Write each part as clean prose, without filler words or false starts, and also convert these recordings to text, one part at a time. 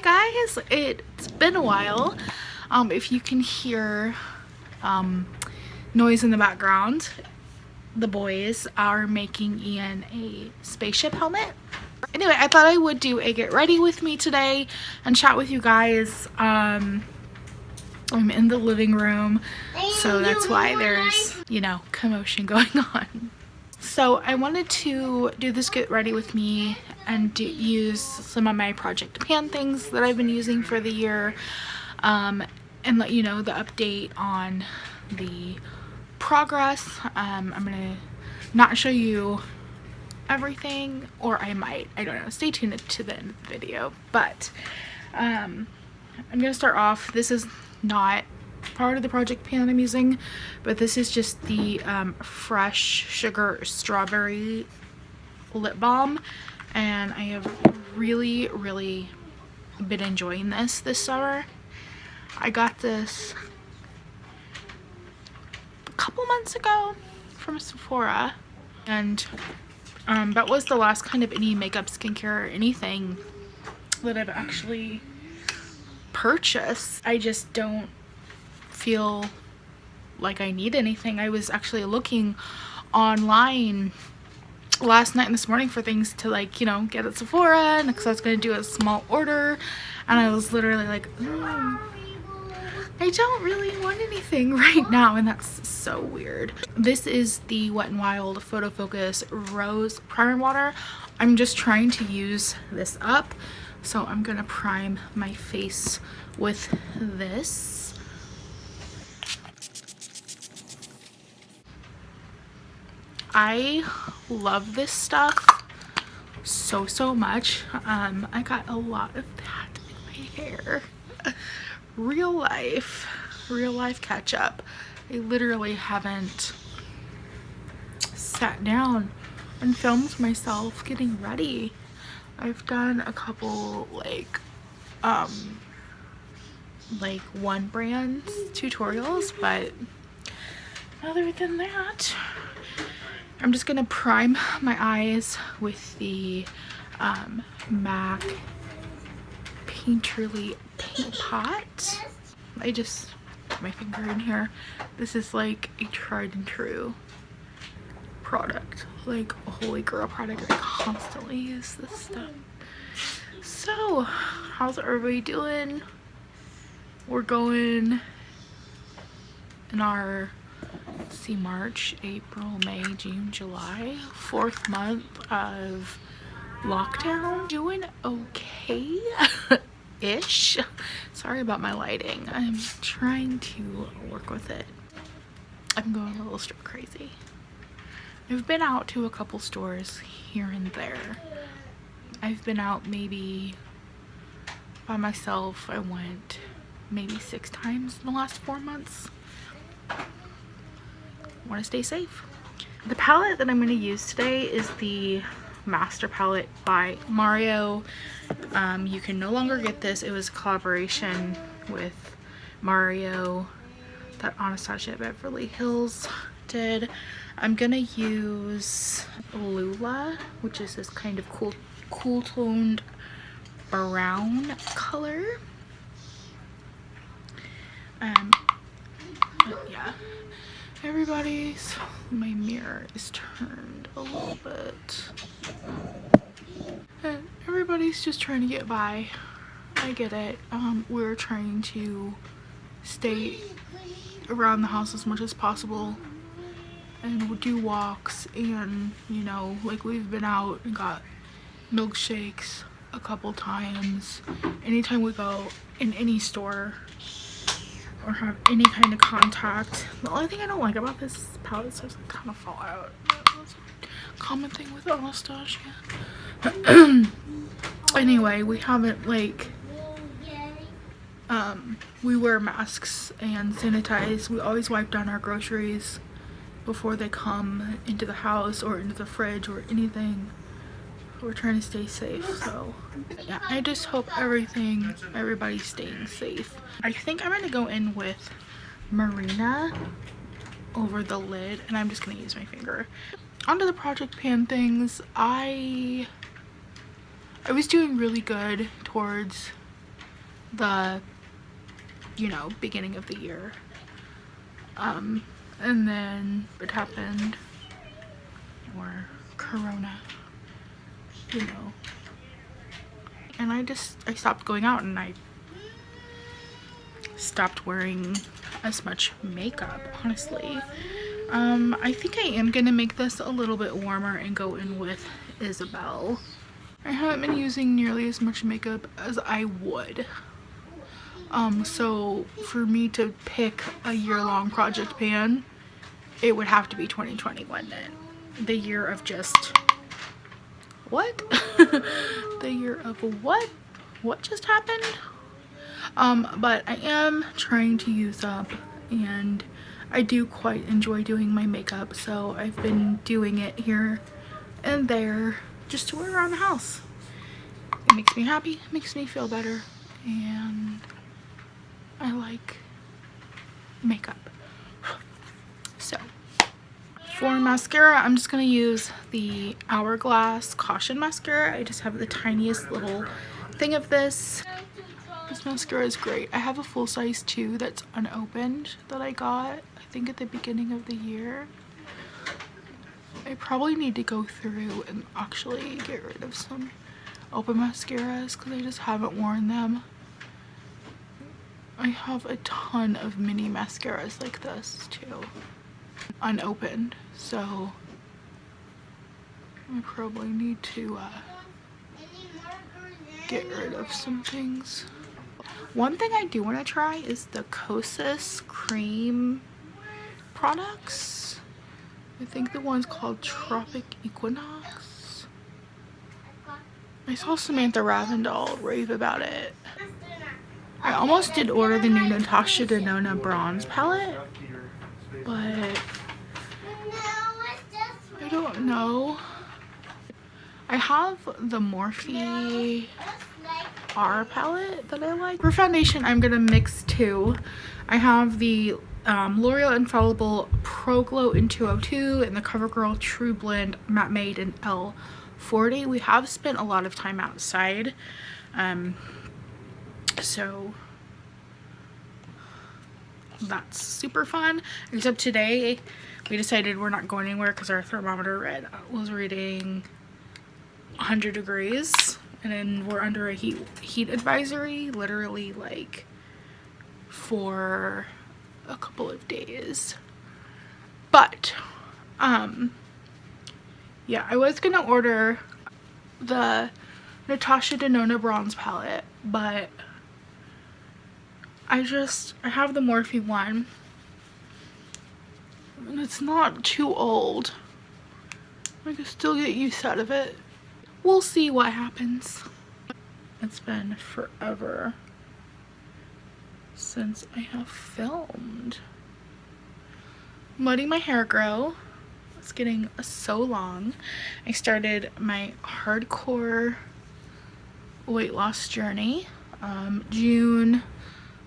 Hi guys, it's been a while. If you can hear noise in the background, the boys are making Ian a spaceship helmet. Anyway, I thought I would do a get ready with me today and chat with you guys. I'm in the living room, so that's why there's, you know, commotion going on. So I wanted to do this get ready with me and use some of my Project Pan things that I've been using for the year, and let you know the update on the progress. I'm gonna not show you everything, or I might, I don't know, stay tuned to the end of the video. But I'm gonna start off. This is not part of the Project Pan I'm using, but this is just the Fresh Sugar Strawberry Lip Balm, and I have really been enjoying this summer. I got this a couple months ago from Sephora, and that was the last kind of any makeup, skincare, or anything that I've actually purchased. I just don't feel like I need anything. I was actually looking online last night and this morning for things to, like, you know, get at Sephora, and because I was going to do a small order, and I was literally like, I don't really want anything right now, and that's so weird. This is the Wet n Wild Photo Focus Rose Primer Water. I'm just trying to use this up, so I'm gonna prime my face with this. I love this stuff so much. I got a lot of that in my hair. Real life catch up. I literally haven't sat down and filmed myself getting ready. I've done a couple like one brand tutorials, but other than that, I'm just gonna prime my eyes with the MAC Painterly Paint Pot. I just put my finger in here. This is like a tried and true product, like a holy grail product. I constantly use this stuff. So, how's everybody doing? We're going in our, let's see, March, April, May, June, July, 4th month of lockdown. Doing okay-ish. Sorry about my lighting. I'm trying to work with it. I'm going a little stir crazy. I've been out to a couple stores here and there. I've been out maybe by myself. I went maybe 6 times in the last 4 months. Want to stay safe. The palette that I'm going to use today is the Master Palette by Mario. You can no longer get this. It was a collaboration with Mario that Anastasia Beverly Hills did. I'm gonna use Lula, which is this kind of cool toned brown color. But yeah, my mirror is turned a little bit, and everybody's just trying to get by. I get it. We're trying to stay around the house as much as possible and we'll do walks, and, you know, like, we've been out and got milkshakes a couple times. Anytime we go in any store or have any kind of contact. The only thing I don't like about this palette is it kind of fall out. That's a common thing with Anastasia. Anyway, we haven't, like, we wear masks and sanitize. We always wipe down our groceries before they come into the house or into the fridge or anything. We're trying to stay safe, so yeah, I just hope everybody's staying safe. I think I'm gonna go in with Marina over the lid, and I'm just gonna use my finger. Onto the Project Pan things. I was doing really good towards the, you know, beginning of the year. And then it happened, or Corona, you know, and I stopped going out, and I stopped wearing as much makeup, honestly. I think I am gonna make this a little bit warmer and go in with Isabel. I haven't been using nearly as much makeup as I would. So for me to pick a year-long project pan, it would have to be 2021 then. The year of just what? The year of what? What just happened? But I am trying to use up, and I do quite enjoy doing my makeup, so I've been doing it here and there just to wear around the house. It makes me happy, makes me feel better, and I like makeup. So for mascara, I'm just gonna use the Hourglass Caution Mascara. I just have the tiniest little thing of this. This mascara is great. I have a full size too that's unopened that I got, I think, at the beginning of the year. I probably need to go through and actually get rid of some open mascaras because I just haven't worn them. I have a ton of mini mascaras like this too, unopened, so I probably need to get rid of some things. One thing I do want to try is the Kosas cream products. I think the one's called Tropic Equinox. I saw Samantha Ravindal rave about it. I almost did order the new Natasha Denona bronze palette, but I don't know. I have the Morphe R palette that I like. For foundation, I'm gonna mix two. I have the L'Oreal Infallible Pro Glow in 202 and the CoverGirl True Blend Matte Made in L40. We have spent a lot of time outside, so that's super fun. Except today we decided we're not going anywhere because our thermometer was reading 100 degrees, and then we're under a heat advisory literally like for a couple of days. But yeah, I was gonna order the Natasha Denona bronze palette, but I have the Morphe one, and it's not too old. I can still get use out of it. We'll see what happens. It's been forever since I have filmed. I'm letting my hair grow. It's getting so long. I started my hardcore weight loss journey. June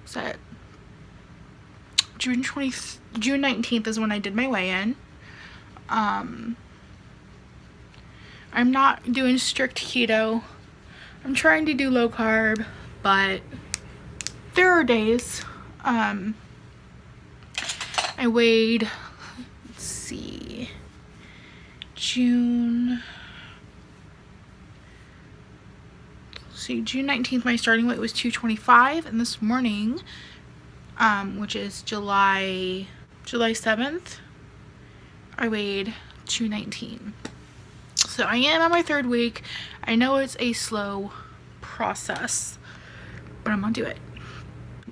19th is when I did my weigh-in. I'm not doing strict keto. I'm trying to do low carb, but there are days. I weighed, let's see, June 19th, my starting weight was 225, and this morning, which is July 7th, I weighed 219. So I am on my 3rd week. I know it's a slow process, but I'm gonna do it.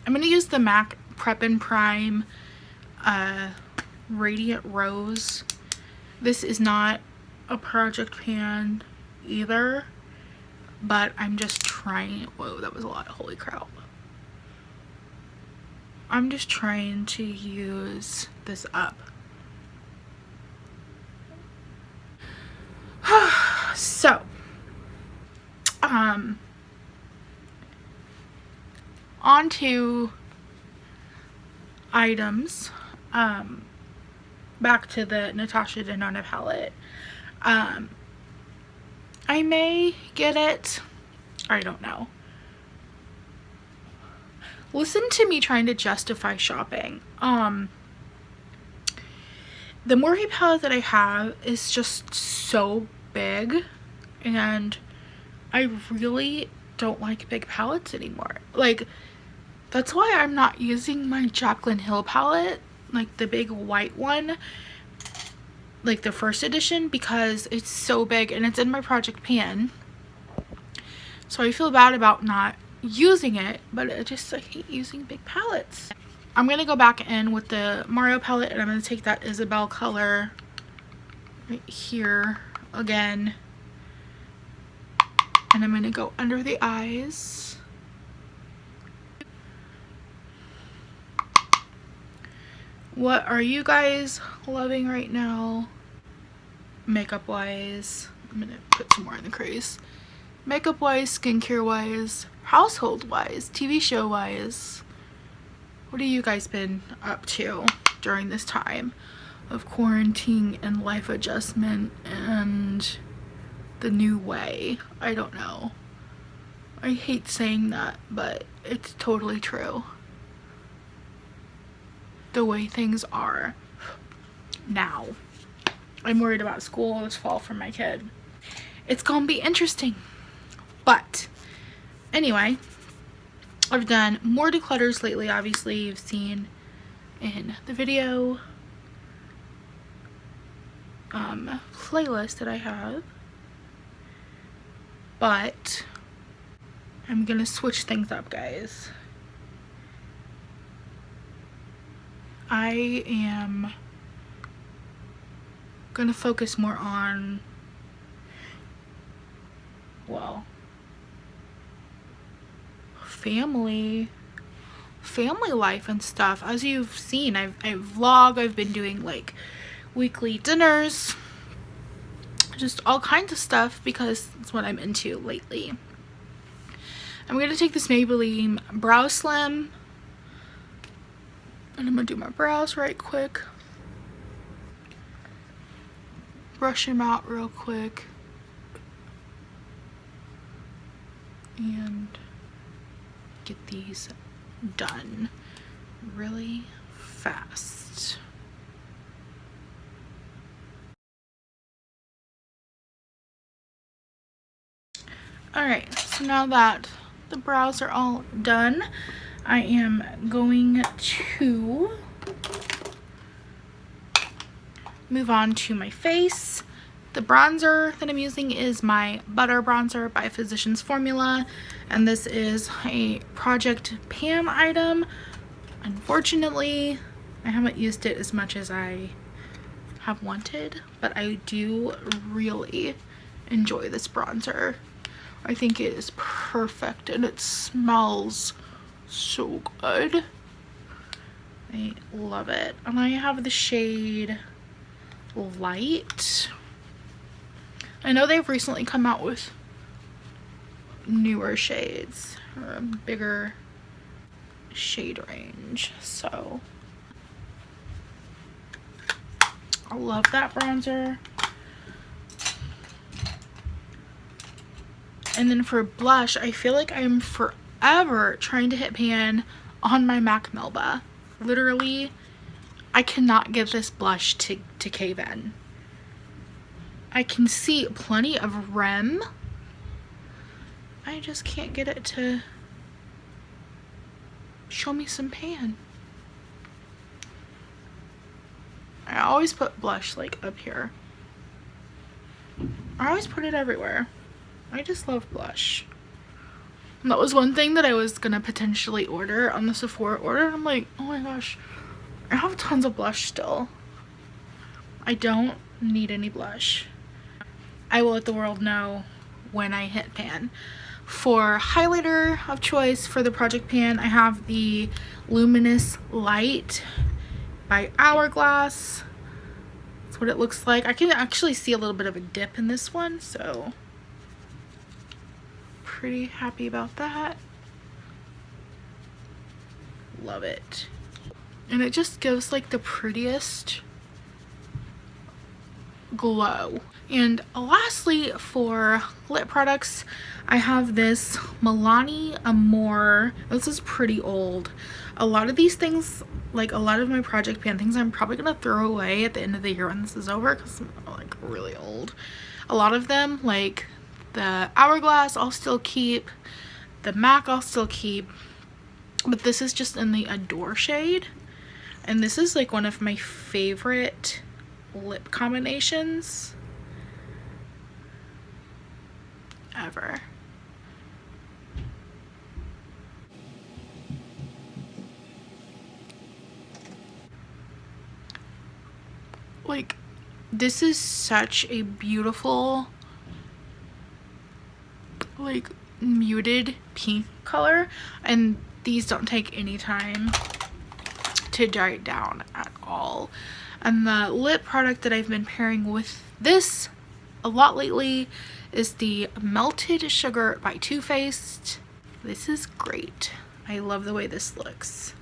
I'm gonna use the MAC Prep and Prime Radiant Rose. This is not a project pan either, but I'm just trying. Whoa, that was a lot. Holy crap. I'm just trying to use this up. So, on to items. Back to the Natasha Denona palette. I may get it. I don't know. listen to me trying to justify shopping. The Morphe palette that I have is just so big, and I really don't like big palettes anymore. Like, that's why I'm not using my Jaclyn Hill palette, like the big white one, like the first edition, because it's so big and it's in my project pan. So I feel bad about not using it, but I hate using big palettes. I'm gonna go back in with the Mario palette, and I'm gonna take that Isabelle color right here again, and I'm gonna go under the eyes. What are you guys loving right now, makeup wise? I'm gonna put some more in the crease. Makeup wise, skincare wise, household wise, TV show wise. What have you guys been up to during this time of quarantine and life adjustment and the new way? I don't know. I hate saying that, but it's totally true. The way things are now. I'm worried about school this fall for my kid. It's gonna be interesting. But anyway, I've done more declutters lately. Obviously, you've seen in the video playlist that I have. But I'm gonna switch things up, guys. I am gonna focus more on, well, family life and stuff. As you've seen, I vlog. I've been doing like weekly dinners, just all kinds of stuff, because it's what I'm into lately. I'm gonna take this Maybelline Brow Slim, and I'm gonna do my brows right quick, brush them out real quick, and get these done really fast. Alright, so now that the brows are all done, I am going to move on to my face. The bronzer that I'm using is my Butter Bronzer by Physicians Formula, and this is a Project Pan item. Unfortunately, I haven't used it as much as I have wanted, but I do really enjoy this bronzer. I think it is perfect, and it smells so good. I love it. And I have the shade Light. I know they've recently come out with newer shades, or a bigger shade range, so I love that bronzer. And then for blush, I feel like I'm forever trying to hit pan on my MAC Melba. Literally, I cannot get this blush to cave in. I can see plenty of rem. I just can't get it to show me some pan. I always put blush like up here. I always put it everywhere. I just love blush. And that was one thing that I was gonna potentially order on the Sephora order. I'm like, oh my gosh, I have tons of blush still. I don't need any blush. I will let the world know when I hit pan. For highlighter of choice for the Project Pan, I have the Luminous Light by Hourglass. That's what it looks like. I can actually see a little bit of a dip in this one, so pretty happy about that. Love it. And it just gives like the prettiest glow. And lastly, for lip products, I have this Milani Amore. This is pretty old. A lot of these things, like a lot of my project pan things, I'm probably gonna throw away at the end of the year when this is over because I'm like really old. A lot of them, like the Hourglass, I'll still keep. The MAC I'll still keep. But this is just in the Adore shade. And this is like one of my favorite lip combinations ever. Like, this is such a beautiful, like, muted pink color, and these don't take any time to dry it down at all. And the lip product that I've been pairing with this a lot lately is the Melted Sugar by Too Faced. This is great. I love the way this looks.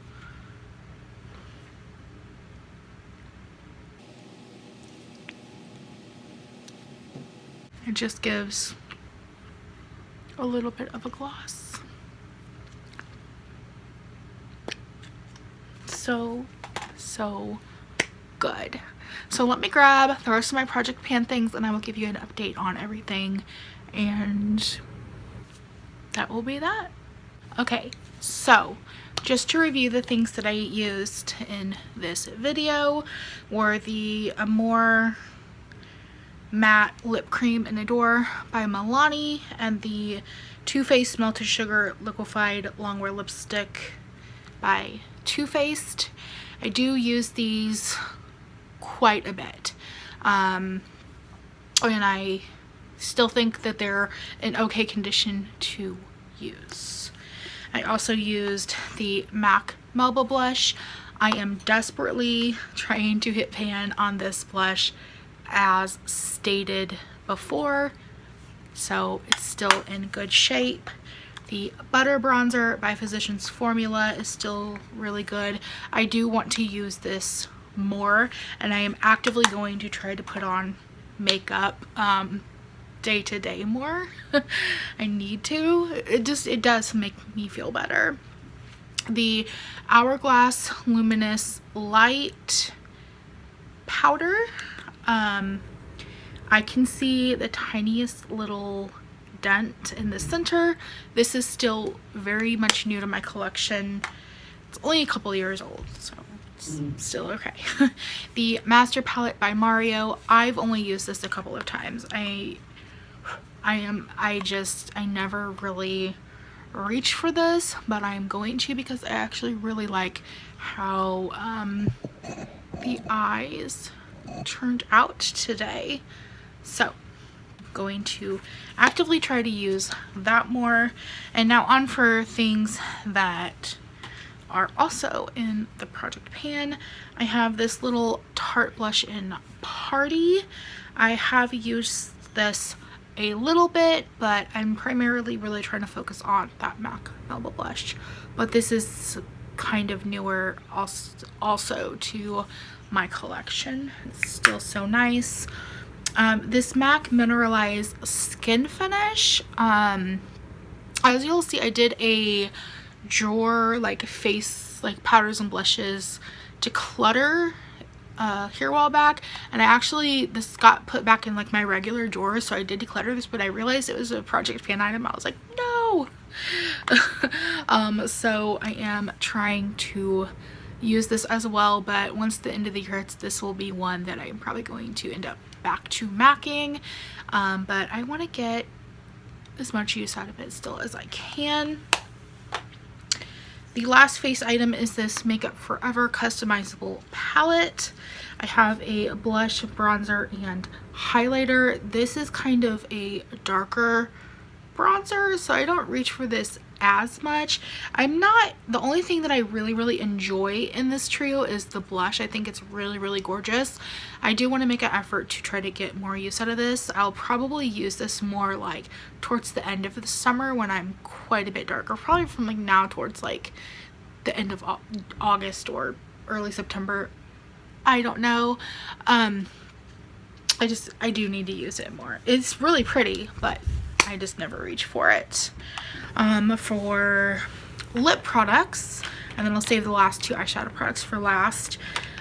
It just gives a little bit of a gloss. So good. So let me grab the rest of my project pan things and I will give you an update on everything, and that will be that. Okay, so just to review the things that I used in this video were the Amore Matte Lip Cream in Adore by Milani and the Too Faced Melted Sugar Liquefied Longwear Lipstick by Too Faced. I do use these quite a bit, and I still think that they're in okay condition to use. I also used the MAC Melba blush. I am desperately trying to hit pan on this blush as stated before, so it's still in good shape. The Butter Bronzer by Physicians Formula is still really good. I do want to use this more, and I am actively going to try to put on makeup day to day more. I need to. It does make me feel better. The Hourglass Luminous Light Powder. I can see the tiniest little dent in the center. This is still very much new to my collection. It's only a couple years old, so it's still okay. The Master Palette by Mario. I've only used this a couple of times. I never really reach for this, but I'm going to because I actually really like how the eyes turned out today. So I'm going to actively try to use that more. And now on for things that are also in the project pan. I have this little Tarte blush in Party. I have used this a little bit, but I'm primarily really trying to focus on that MAC Melba blush. But this is kind of newer also to my collection. It's still so nice. This MAC Mineralized Skin Finish. As you'll see, I did a drawer like face like powders and blushes declutter here a while back, and this got put back in like my regular drawer, so I did declutter this, but I realized it was a project pan item. I was like, no. So I am trying to use this as well, but once the end of the year hits, this will be one that I'm probably going to end up back to macking, but I want to get as much use out of it still as I can. The last face item is this Makeup Forever customizable palette. I have a blush, bronzer, and highlighter. This is kind of a darker bronzer, so I don't reach for this as much. The only thing that I really enjoy in this trio is the blush. I think it's really gorgeous. I do want to make an effort to try to get more use out of this. I'll probably use this more like towards the end of the summer when I'm quite a bit darker, probably from like now towards like the end of August or early September. I don't know. I do need to use it more. It's really pretty, but I just never reach for it. For lip products, and then I'll save the last two eyeshadow products for last.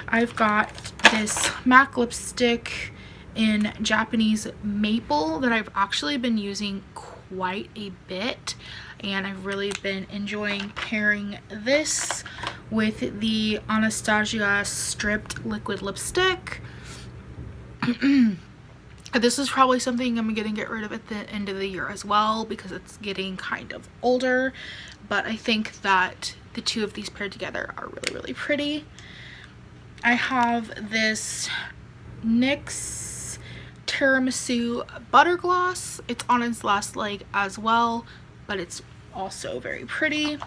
I've got this MAC lipstick in Japanese maple that I've actually been using quite a bit, and I've really been enjoying pairing this with the Anastasia stripped liquid lipstick. This is probably something I'm gonna get rid of at the end of the year as well, because it's getting kind of older, but I think that the two of these paired together are really, really pretty. I have this NYX Tiramisu Butter Gloss. It's on its last leg as well, but it's also very pretty.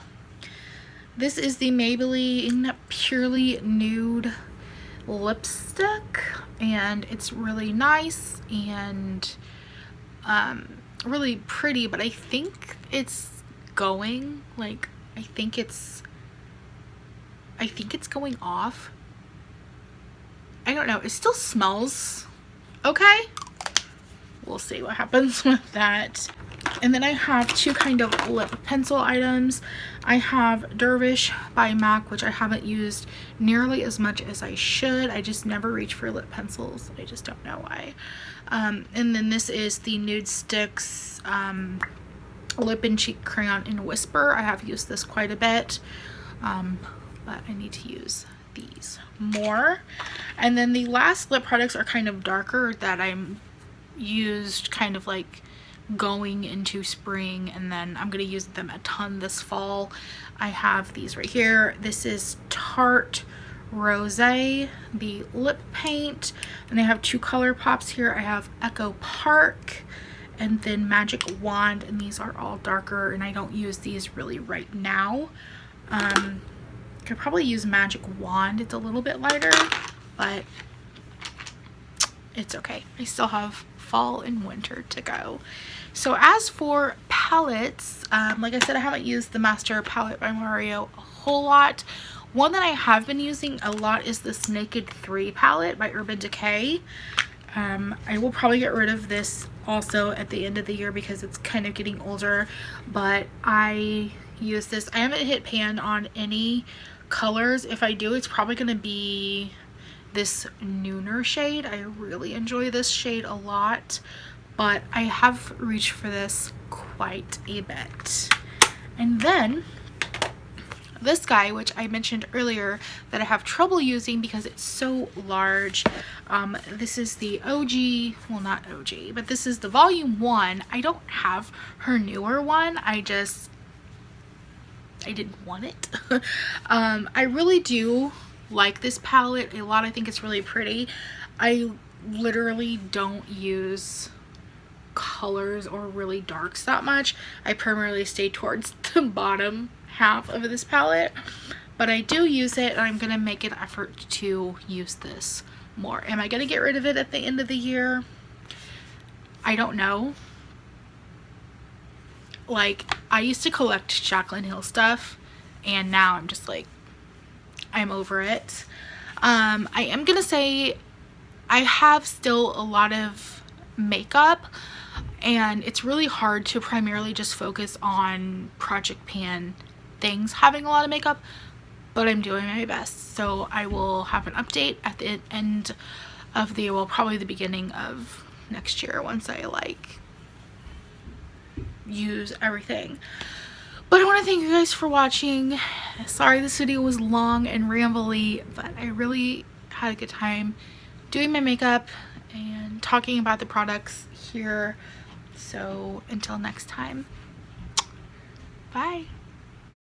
This is the Maybelline Purely Nude lipstick, and it's really nice and really pretty, but I think it's going, like, I think it's going off. I don't know, it still smells okay. We'll see what happens with that. And then I have two kind of lip pencil items. I have Dervish by MAC, which I haven't used nearly as much as I should. I just never reach for lip pencils. I just don't know why. And then this is the Nude Sticks Lip and Cheek Crayon in Whisper. I have used this quite a bit, but I need to use these more. And then the last lip products are kind of darker that I'm used kind of like going into spring, and then I'm going to use them a ton this fall. I have these right here. This is Tarte Rosé, the lip paint, and I have two color pops here. I have Echo Park and then Magic Wand, and these are all darker, and I don't use these really right now. Could probably use Magic Wand. It's a little bit lighter, but it's okay. I still have fall and winter to go. So as for palettes, like I said, I haven't used the Master palette by Mario a whole lot. One that I have been using a lot is this Naked 3 palette by Urban Decay. I will probably get rid of this also at the end of the year because it's kind of getting older, but I use this. I haven't hit pan on any colors. If I do, it's probably going to be this Nooner shade. I really enjoy this shade a lot, but I have reached for this quite a bit. And then this guy, which I mentioned earlier that I have trouble using because it's so large. This is the OG, well, not OG, but this is the volume 1. I don't have her newer one. I didn't want it. I really do like this palette a lot. I think it's really pretty. I literally don't use colors or really darks that much. I primarily stay towards the bottom half of this palette, but I do use it, and I'm gonna make an effort to use this more. Am I gonna get rid of it at the end of the year? I don't know. Like, I used to collect Jaclyn Hill stuff, and now I'm just like, I'm over it. I am gonna say I have still a lot of makeup, and it's really hard to primarily just focus on Project Pan things having a lot of makeup, but I'm doing my best. So I will have an update at the end of the, well, probably the beginning of next year once I like use everything. But I want to thank you guys for watching. Sorry this video was long and rambly, but I really had a good time doing my makeup and talking about the products here. So until next time, bye.